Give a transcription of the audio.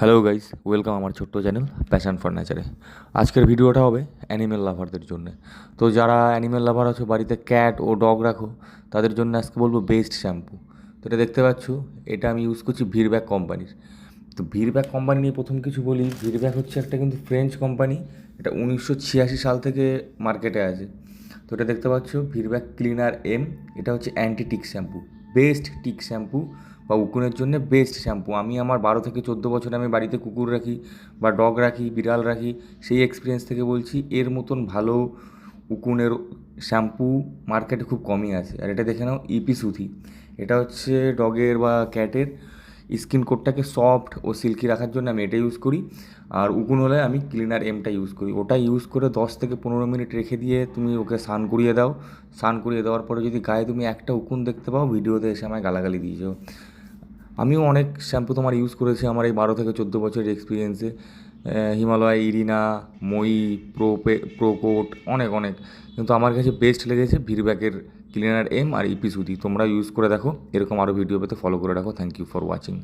Hello guys, welcome আমার ছোট্ট channel passion for নেচারে। আজকের ভিডিওটা হবে অ্যানিমেল লাভারদের জন্য। তো যারা অ্যানিমেল লাভার আছো, বাড়িতে ক্যাট ও ডগ রাখো, তাদের জন্য আজকে বলবো বেস্ট শ্যাম্পু। তো এটা দেখতে পাচ্ছ, এটা আমি ইউজ করছি ভিরব্যাক কোম্পানির। তো ভিরব্যাক কোম্পানি নিয়ে প্রথম কিছু বলি, ভিরব্যাক হচ্ছে একটা কিন্তু ফ্রেঞ্চ কোম্পানি। এটা 1986 সাল থেকে মার্কেটে আছে। তো এটা দেখতে পাচ্ছ ভিরব্যাক ক্লিনার এম। এটা হচ্ছে anti tick shampoo, best tick shampoo বা উকুনের জন্য বেস্ট শ্যাম্পু। আমি আমার 12 থেকে 14 বছর আমি বাড়িতে কুকুর রাখি বা ডগ রাখি, বিড়াল রাখি, সেই এক্সপিরিয়েন্স থেকে বলছি এর মতন ভালো উকুনের শ্যাম্পু মার্কেটে খুব কমই আছে। আর এটা দেখে নাও ইপি সুথি। এটা হচ্ছে ডগের বা ক্যাটের স্কিন কোডটাকে সফট ও সিল্কি রাখার জন্য আমি এটা ইউজ করি। আর উকুন হলে আমি ক্লিনার এমটা ইউজ করি। ওটা ইউজ করে 10 থেকে 15 মিনিট রেখে দিয়ে তুমি ওকে স্নান করিয়ে দাও। স্নান করিয়ে দেওয়ার পরে যদি গায়ে তুমি একটা উকুন দেখতে পাও, ভিডিওতে এসে আমায় গালাগালি দিয়েছো। আমিও অনেক শ্যাম্পু তোমার ইউজ করেছি আমার এই 12 থেকে 14 বছরের এক্সপিরিয়েন্সে। হিমালয়, ইরিনা, মই, প্রোকোট, অনেক অনেক। কিন্তু আমার কাছে বেস্ট লেগেছে ভিরব্যাকের ক্লিনার এম আর ইপি সুতি। তোমরা ইউজ করে দেখো, এরকম আরও ভিডিও পেতে ফলো করে রাখো। Thank you for watching.